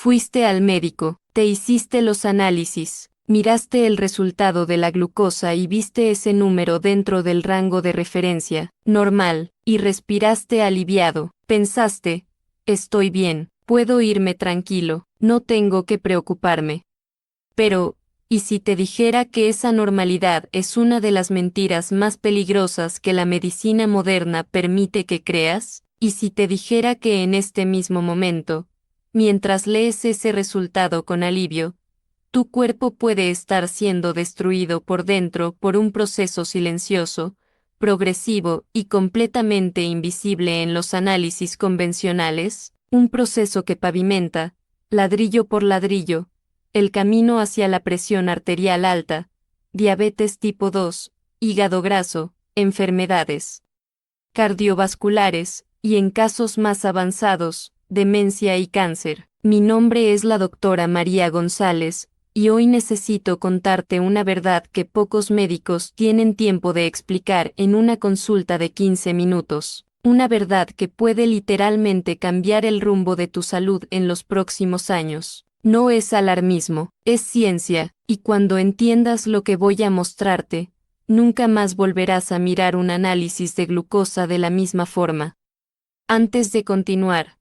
Fuiste al médico, te hiciste los análisis, miraste el resultado de la glucosa y viste ese número dentro del rango de referencia, normal, y respiraste aliviado. Pensaste, estoy bien, puedo irme tranquilo, no tengo que preocuparme. Pero, ¿y si te dijera que esa normalidad es una de las mentiras más peligrosas que la medicina moderna permite que creas? ¿Y si te dijera que en este mismo momento, mientras lees ese resultado con alivio, tu cuerpo puede estar siendo destruido por dentro por un proceso silencioso, progresivo y completamente invisible en los análisis convencionales? Un proceso que pavimenta, ladrillo por ladrillo, el camino hacia la presión arterial alta, diabetes tipo 2, hígado graso, enfermedades cardiovasculares, y en casos más avanzados, demencia y cáncer. Mi nombre es la doctora María González, y hoy necesito contarte una verdad que pocos médicos tienen tiempo de explicar en una consulta de 15 minutos. Una verdad que puede literalmente cambiar el rumbo de tu salud en los próximos años. No es alarmismo, es ciencia, y cuando entiendas lo que voy a mostrarte, nunca más volverás a mirar un análisis de glucosa de la misma forma. Antes de continuar,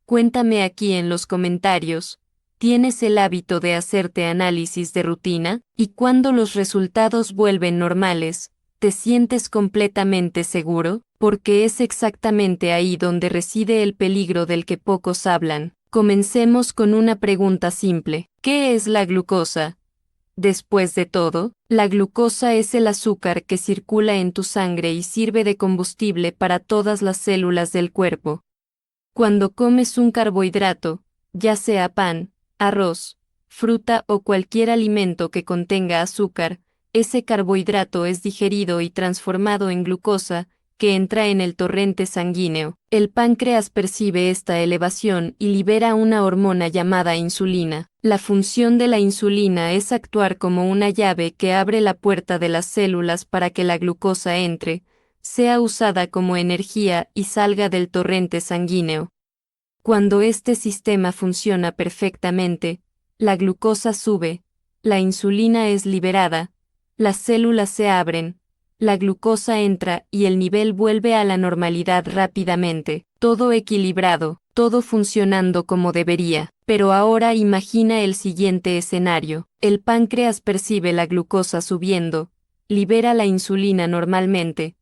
cuéntame aquí en los comentarios, ¿tienes el hábito de hacerte análisis de rutina? Y cuando los resultados vuelven normales, ¿te sientes completamente seguro? Porque es exactamente ahí donde reside el peligro del que pocos hablan. Comencemos con una pregunta simple. ¿Qué es la glucosa? Después de todo, la glucosa es el azúcar que circula en tu sangre y sirve de combustible para todas las células del cuerpo. Cuando comes un carbohidrato, ya sea pan, arroz, fruta o cualquier alimento que contenga azúcar, ese carbohidrato es digerido y transformado en glucosa, que entra en el torrente sanguíneo. El páncreas percibe esta elevación y libera una hormona llamada insulina. La función de la insulina es actuar como una llave que abre la puerta de las células para que la glucosa entre, sea usada como energía y salga del torrente sanguíneo. Cuando este sistema funciona perfectamente, la glucosa sube, la insulina es liberada, las células se abren, la glucosa entra y el nivel vuelve a la normalidad rápidamente, todo equilibrado, todo funcionando como debería. Pero ahora imagina el siguiente escenario. El páncreas percibe la glucosa subiendo, libera la insulina normalmente,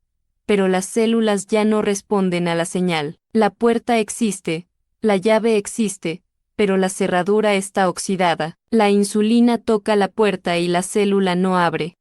pero las células ya no responden a la señal. La puerta existe, la llave existe, pero la cerradura está oxidada. La insulina toca la puerta y la célula no abre.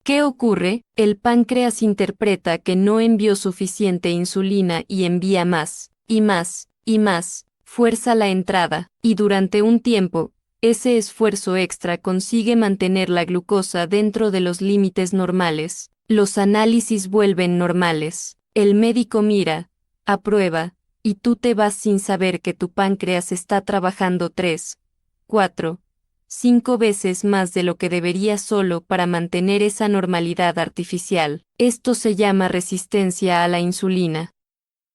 ¿Qué ocurre? El páncreas interpreta que no envió suficiente insulina y envía más, y más, y más, fuerza la entrada, y durante un tiempo, ese esfuerzo extra consigue mantener la glucosa dentro de los límites normales. Los análisis vuelven normales. El médico mira, aprueba, y tú te vas sin saber que tu páncreas está trabajando 3, 4, 5 veces más de lo que debería solo para mantener esa normalidad artificial. Esto se llama resistencia a la insulina.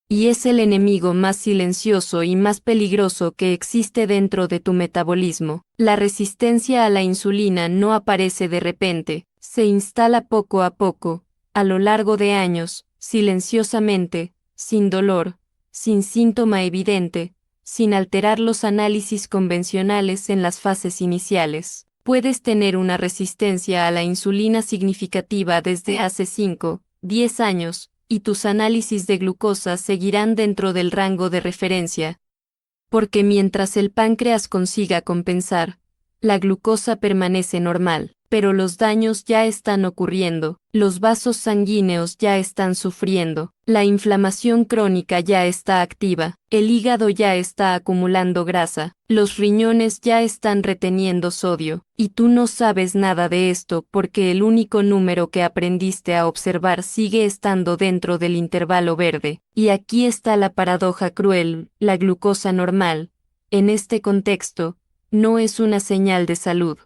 Y es el enemigo más silencioso y más peligroso que existe dentro de tu metabolismo. La resistencia a la insulina no aparece de repente, se instala poco a poco, a lo largo de años, silenciosamente, sin dolor, sin síntoma evidente, sin alterar los análisis convencionales en las fases iniciales. Puedes tener una resistencia a la insulina significativa desde hace 5, 10 años, y tus análisis de glucosa seguirán dentro del rango de referencia. Porque mientras el páncreas consiga compensar, la glucosa permanece normal, pero los daños ya están ocurriendo, los vasos sanguíneos ya están sufriendo, la inflamación crónica ya está activa, el hígado ya está acumulando grasa, los riñones ya están reteniendo sodio, y tú no sabes nada de esto porque el único número que aprendiste a observar sigue estando dentro del intervalo verde. Y aquí está la paradoja cruel: la glucosa normal, en este contexto, no es una señal de salud.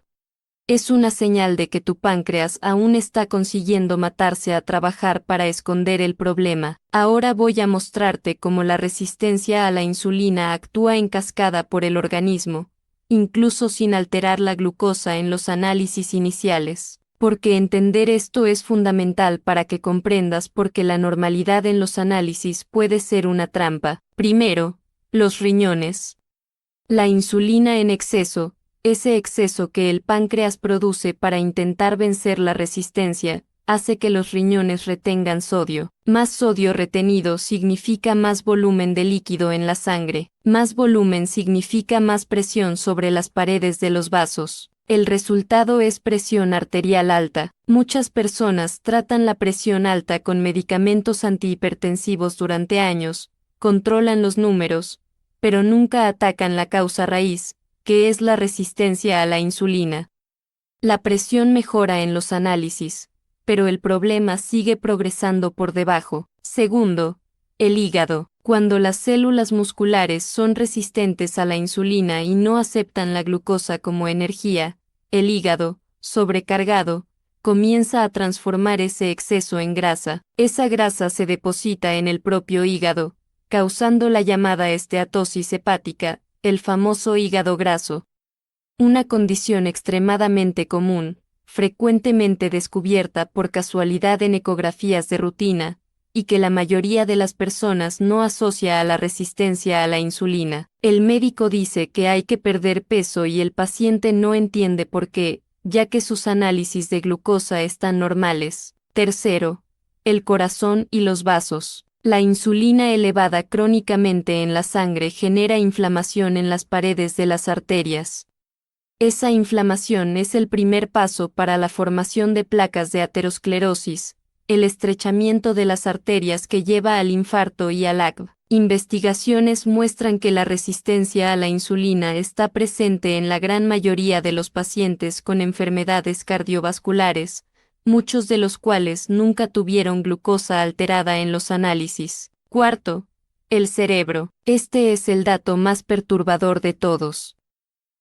Es una señal de que tu páncreas aún está consiguiendo matarse a trabajar para esconder el problema. Ahora voy a mostrarte cómo la resistencia a la insulina actúa en cascada por el organismo, incluso sin alterar la glucosa en los análisis iniciales. Porque entender esto es fundamental para que comprendas por qué la normalidad en los análisis puede ser una trampa. Primero, los riñones. La insulina en exceso, ese exceso que el páncreas produce para intentar vencer la resistencia, hace que los riñones retengan sodio. Más sodio retenido significa más volumen de líquido en la sangre. Más volumen significa más presión sobre las paredes de los vasos. El resultado es presión arterial alta. Muchas personas tratan la presión alta con medicamentos antihipertensivos durante años, controlan los números, pero nunca atacan la causa raíz, que es la resistencia a la insulina. La presión mejora en los análisis, pero el problema sigue progresando por debajo. Segundo, el hígado. Cuando las células musculares son resistentes a la insulina y no aceptan la glucosa como energía, el hígado, sobrecargado, comienza a transformar ese exceso en grasa. Esa grasa se deposita en el propio hígado, causando la llamada esteatosis hepática, el famoso hígado graso. Una condición extremadamente común, frecuentemente descubierta por casualidad en ecografías de rutina, y que la mayoría de las personas no asocia a la resistencia a la insulina. El médico dice que hay que perder peso y el paciente no entiende por qué, ya que sus análisis de glucosa están normales. Tercero, el corazón y los vasos. La insulina elevada crónicamente en la sangre genera inflamación en las paredes de las arterias. Esa inflamación es el primer paso para la formación de placas de aterosclerosis, el estrechamiento de las arterias que lleva al infarto y al ACV. Investigaciones muestran que la resistencia a la insulina está presente en la gran mayoría de los pacientes con enfermedades cardiovasculares, muchos de los cuales nunca tuvieron glucosa alterada en los análisis. Cuarto, el cerebro. Este es el dato más perturbador de todos.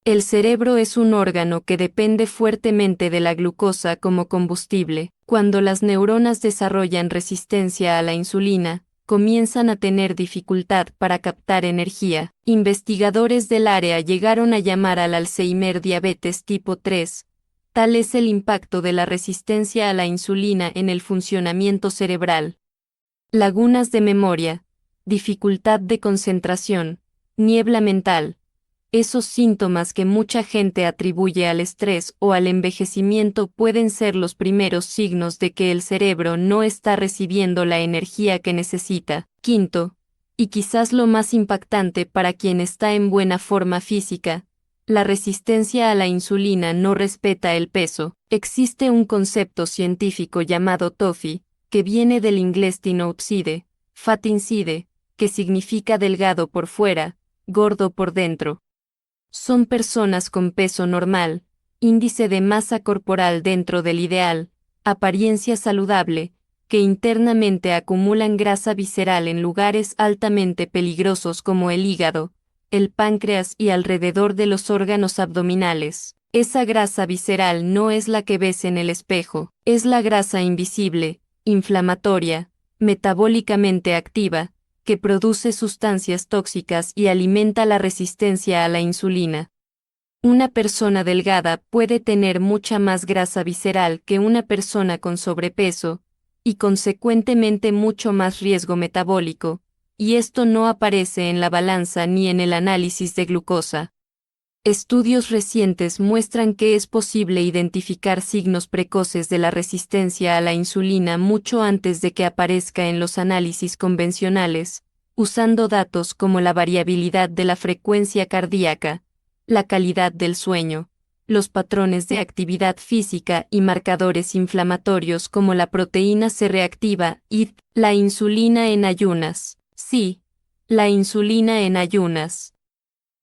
El cerebro es un órgano que depende fuertemente de la glucosa como combustible. Cuando las neuronas desarrollan resistencia a la insulina, comienzan a tener dificultad para captar energía. Investigadores del área llegaron a llamar al Alzheimer diabetes tipo 3. Tal es el impacto de la resistencia a la insulina en el funcionamiento cerebral. Lagunas de memoria, dificultad de concentración, niebla mental. Esos síntomas que mucha gente atribuye al estrés o al envejecimiento pueden ser los primeros signos de que el cerebro no está recibiendo la energía que necesita. Quinto, y quizás lo más impactante para quien está en buena forma física, la resistencia a la insulina no respeta el peso. Existe un concepto científico llamado TOFI, que viene del inglés thin outside, fat inside, que significa delgado por fuera, gordo por dentro. Son personas con peso normal, índice de masa corporal dentro del ideal, apariencia saludable, que internamente acumulan grasa visceral en lugares altamente peligrosos como el hígado, el páncreas y alrededor de los órganos abdominales. Esa grasa visceral no es la que ves en el espejo, es la grasa invisible, inflamatoria, metabólicamente activa, que produce sustancias tóxicas y alimenta la resistencia a la insulina. Una persona delgada puede tener mucha más grasa visceral que una persona con sobrepeso, y consecuentemente mucho más riesgo metabólico, y esto no aparece en la balanza ni en el análisis de glucosa. Estudios recientes muestran que es posible identificar signos precoces de la resistencia a la insulina mucho antes de que aparezca en los análisis convencionales, usando datos como la variabilidad de la frecuencia cardíaca, la calidad del sueño, los patrones de actividad física y marcadores inflamatorios como la proteína C reactiva y la insulina en ayunas. Sí, la insulina en ayunas.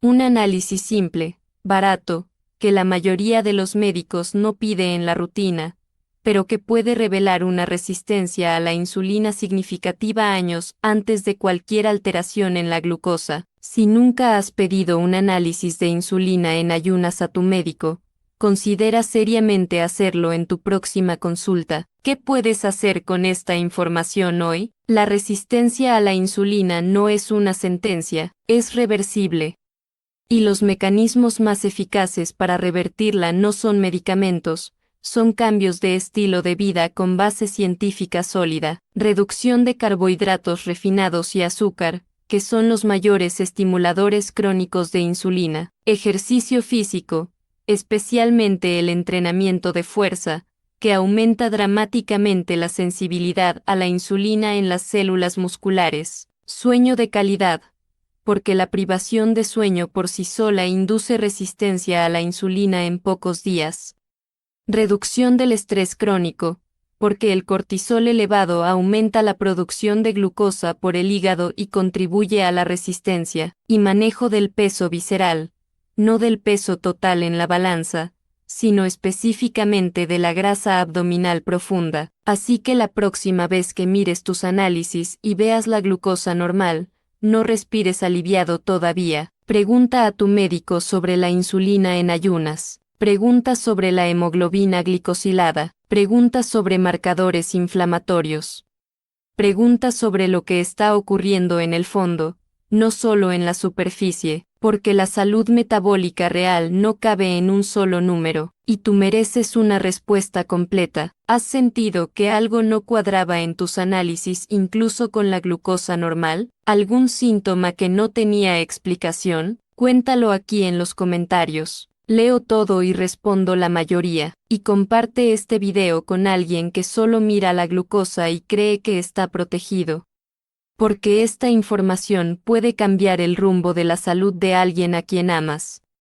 Un análisis simple, barato, que la mayoría de los médicos no pide en la rutina, pero que puede revelar una resistencia a la insulina significativa años antes de cualquier alteración en la glucosa. Si nunca has pedido un análisis de insulina en ayunas a tu médico, considera seriamente hacerlo en tu próxima consulta. ¿Qué puedes hacer con esta información hoy? La resistencia a la insulina no es una sentencia, es reversible. Y los mecanismos más eficaces para revertirla no son medicamentos, son cambios de estilo de vida con base científica sólida, reducción de carbohidratos refinados y azúcar, que son los mayores estimuladores crónicos de insulina, ejercicio físico, especialmente el entrenamiento de fuerza, que aumenta dramáticamente la sensibilidad a la insulina en las células musculares, sueño de calidad, porque la privación de sueño por sí sola induce resistencia a la insulina en pocos días. Reducción del estrés crónico, porque el cortisol elevado aumenta la producción de glucosa por el hígado y contribuye a la resistencia, y manejo del peso visceral, no del peso total en la balanza, sino específicamente de la grasa abdominal profunda. Así que la próxima vez que mires tus análisis y veas la glucosa normal, no respires aliviado todavía. Pregunta a tu médico sobre la insulina en ayunas. Pregunta sobre la hemoglobina glicosilada. Pregunta sobre marcadores inflamatorios. Pregunta sobre lo que está ocurriendo en el fondo, no solo en la superficie, porque la salud metabólica real no cabe en un solo número, y tú mereces una respuesta completa. ¿Has sentido que algo no cuadraba en tus análisis incluso con la glucosa normal? ¿Algún síntoma que no tenía explicación? Cuéntalo aquí en los comentarios. Leo todo y respondo la mayoría, y comparte este video con alguien que solo mira la glucosa y cree que está protegido. Porque esta información puede cambiar el rumbo de la salud de alguien a quien amas.